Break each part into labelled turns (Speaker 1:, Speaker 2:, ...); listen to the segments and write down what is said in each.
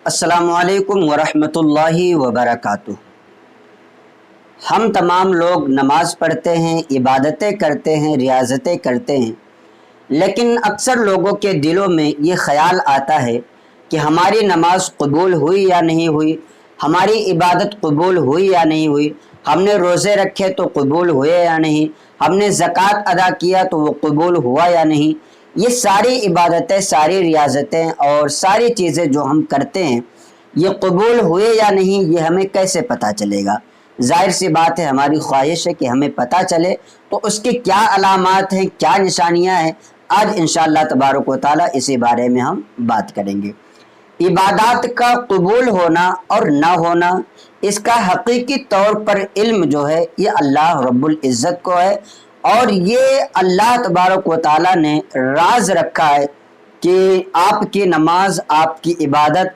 Speaker 1: अस्सलामु अलैकुम वरहमतुल्लाहि वबरकातुह। हम तमाम लोग नमाज़ पढ़ते हैं, इबादतें करते हैं, रियाज़तें करते हैं, लेकिन अक्सर लोगों के दिलों में ये ख़याल आता है कि हमारी नमाज कबूल हुई या नहीं हुई, हमारी इबादत कबूल हुई या नहीं हुई, हमने रोज़े रखे तो कबूल हुए या नहीं, हमने ज़कात अदा किया तो वो कबूल हुआ या नहीं। ये सारी इबादतें, सारी रियाज़तें और सारी चीज़ें जो हम करते हैं ये कबूल हुए या नहीं, ये हमें कैसे पता चलेगा? ज़ाहिर सी बात है, हमारी ख्वाहिश है कि हमें पता चले। तो उसकी क्या अलामात हैं, क्या निशानियां हैं, आज इंशाअल्लाह तबारक व तआला इसी बारे में हम बात करेंगे। इबादत का कबूल होना और ना होना, इसका हकीकी तौर पर इल्म जो है ये अल्लाह रब्बुल इज़्ज़त को है, और ये अल्लाह तबारक व तआला ने राज रखा है कि आपकी नमाज, आपकी इबादत,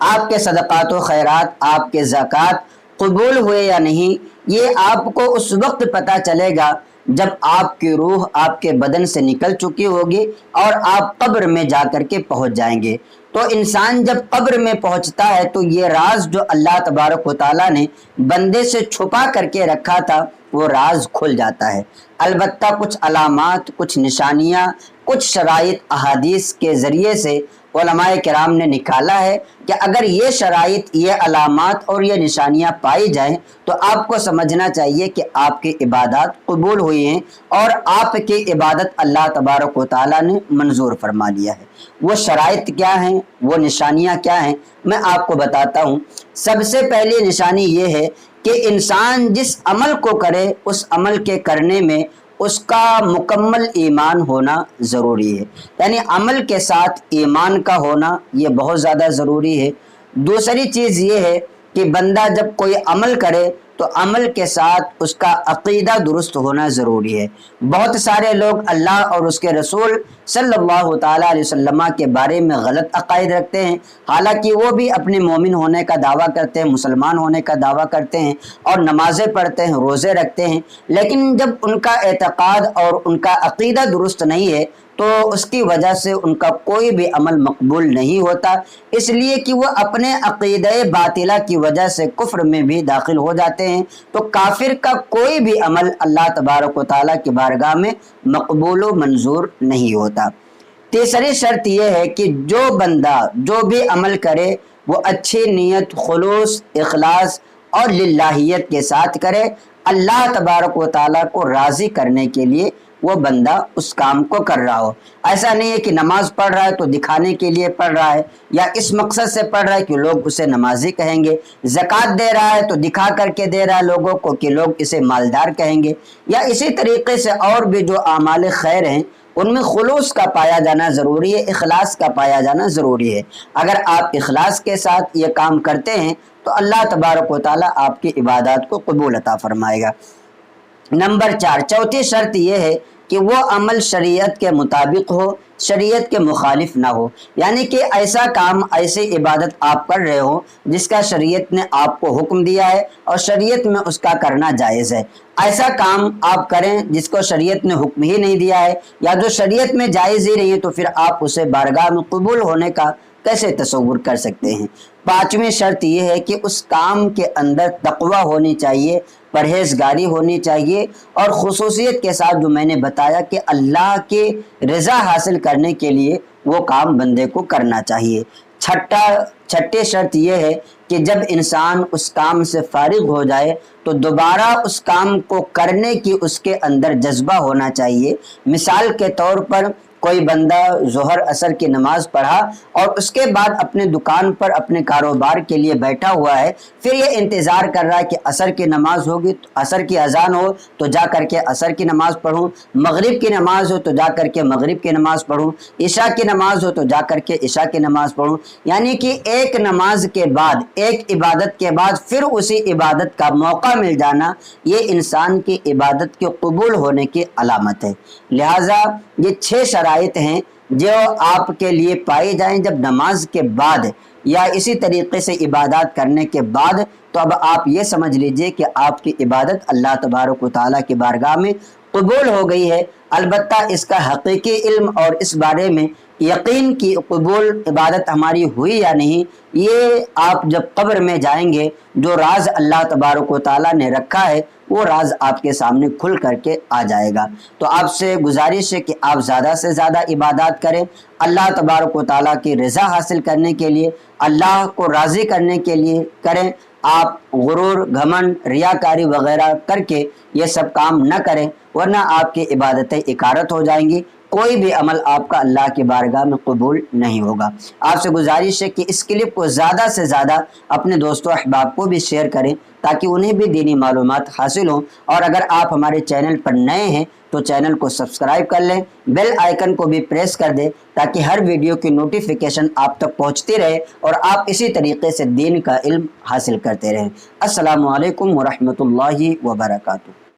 Speaker 1: आपके सदक़ात व खैरात, आपके ज़कात कबूल हुए या नहीं, ये आपको उस वक्त पता चलेगा जब आपकी रूह आपके बदन से निकल चुकी होगी और आप कब्र में जाकर के पहुंच जाएंगे। तो इंसान जब कब्र में पहुंचता है तो ये राज जो अल्लाह तबारक व तआला ने बंदे से छुपा करके रखा था वो राज खुल जाता है। अलबत्ता कुछ अलामात, कुछ निशानियाँ, कुछ शराइत अहादीस के ज़रिए से उलमाए किराम ने निकाला है कि अगर ये शराइत, ये अलामात और ये निशानियाँ पाई जाएं तो आपको समझना चाहिए कि आपकी इबादत कबूल हुई हैं और आपकी इबादत अल्लाह तबारक व तआला ने मंजूर फरमा लिया है। वो शराइत क्या हैं, वो निशानियाँ क्या हैं, मैं आपको बताता हूँ। सबसे पहली निशानी ये है कि इंसान जिस अमल को करे उस अमल के करने में उसका मुकम्मल ईमान होना ज़रूरी है। यानी अमल के साथ ईमान का होना ये बहुत ज़्यादा ज़रूरी है। दूसरी चीज़ ये है कि बंदा जब कोई अमल करे तो अमल के साथ उसका अक़ीदा दुरुस्त होना ज़रूरी है। बहुत सारे लोग अल्लाह और उसके रसूल सल्लल्लाहु ताला अलैहि वसल्लम के बारे में गलत अक़ाइद रखते हैं, हालांकि वो भी अपने मोमिन होने का दावा करते हैं, मुसलमान होने का दावा करते हैं और नमाज़ें पढ़ते हैं, रोज़े रखते हैं, लेकिन जब उनका एतक़ाद और उनका अक़ीदा दुरुस्त नहीं है तो उसकी वजह से उनका कोई भी अमल मकबूल नहीं होता, इसलिए कि वो अपने अक़ीदे बातिला की वजह से कुफ्र में भी दाखिल हो जाते हैं। तो काफिर का कोई भी अमल अल्लाह तबारक व तआला की बारगाह में मकबूल व मंजूर नहीं होता। तीसरी शर्त यह है कि जो बंदा जो भी अमल करे वो अच्छी नीयत, खुलूस, इखलास और लिल्लाहियत के साथ करे, अल्लाह तबारक व तआला को राज़ी करने के लिए वो बंदा उस काम को कर रहा हो। ऐसा नहीं है कि नमाज पढ़ रहा है तो दिखाने के लिए पढ़ रहा है, या इस मकसद से पढ़ रहा है कि लोग उसे नमाजी कहेंगे। ज़कात दे रहा है तो दिखा करके दे रहा है लोगों को कि लोग इसे मालदार कहेंगे, या इसी तरीके से और भी जो आमाल खैर हैं उनमें खुलूस का पाया जाना ज़रूरी है, इखलास का पाया जाना ज़रूरी है। अगर आप इखलास के साथ ये काम करते हैं तो अल्लाह तबारक व तआला आपकी इबादत को कबूल अता फरमाएगा। नंबर 4, चौथी शर्त यह है कि वो अमल शरीयत के मुताबिक हो, शरीयत के मुखालिफ ना हो। यानी कि ऐसा काम, ऐसी इबादत आप कर रहे हो जिसका शरीयत ने आपको हुक्म दिया है और शरीयत में उसका करना जायज़ है। ऐसा काम आप करें जिसको शरीयत ने हुक्म ही नहीं दिया है, या जो शरीयत में जायज़ ही नहीं है, तो फिर आप उसे बारगाह में कबूल होने का कैसे तसव्वुर कर सकते हैं। पांचवी शर्त यह है कि उस काम के अंदर तक़वा होनी चाहिए, परहेज़गारी होनी चाहिए, और खुसूसियत के साथ जो मैंने बताया कि अल्लाह के रज़ा हासिल करने के लिए वो काम बंदे को करना चाहिए। छठी शर्त यह है कि जब इंसान उस काम से फारिग हो जाए तो दोबारा उस काम को करने की उसके अंदर जज्बा होना चाहिए। मिसाल के तौर पर कोई बंदा ज़ोहर असर की नमाज पढ़ा और उसके बाद अपने दुकान पर अपने कारोबार के लिए बैठा हुआ है, फिर ये इंतज़ार कर रहा है कि असर की नमाज होगी, तो असर की अजान हो तो जा कर के असर की नमाज़ पढ़ूँ, मगरिब की नमाज हो तो जा कर के मगरिब की नमाज़ पढ़ूँ, इशा की नमाज हो तो जा कर के इशा की नमाज़ पढ़ूँ। यानी कि एक नमाज के बाद, एक इबादत के बाद फिर उसी इबादत का मौका मिल जाना, ये इंसान की इबादत के कबूल होने की अलामत है। लिहाजा ये 6 शराइत हैं जो आपके लिए पाई जाएं जब नमाज के बाद या इसी तरीके से इबादत करने के बाद, तो अब आप ये समझ लीजिए कि आपकी इबादत अल्लाह तबारक व तआला की बारगाह में कबूल हो गई है। अलबत्ता इसका हकीकी इल्म और इस बारे में यकीन की कबूल इबादत हमारी हुई या नहीं, ये आप जब कब्र में जाएंगे जो राज अल्लाह तबारक व तआला ने रखा है वो राज आपके सामने खुल करके आ जाएगा। तो आपसे गुजारिश है कि आप ज़्यादा से ज़्यादा इबादत करें, अल्लाह तबारक व तआला की रज़ा हासिल करने के लिए, अल्लाह को राज़ी करने के लिए करें। आप गुरूर, घमंड, रियाकारी वगैरह करके ये सब काम न करें, वरना आपकी इबादतें इकारत हो जाएंगी, कोई भी अमल आपका अल्लाह की बारगाह में कबूल नहीं होगा। आपसे गुजारिश है कि इस क्लिप को ज़्यादा से ज़्यादा अपने दोस्तों अहबाब को भी शेयर करें ताकि उन्हें भी दीनी मालूमात हासिल हों। और अगर आप हमारे चैनल पर नए हैं तो चैनल को सब्सक्राइब कर लें, बेल आइकन को भी प्रेस कर दें ताकि हर वीडियो की नोटिफिकेशन आप तक पहुंचती रहे और आप इसी तरीके से दीन का इल्म हासिल करते रहें। अस्सलामु अलैकुम व रहमतुल्लाहि व बरकातुहू।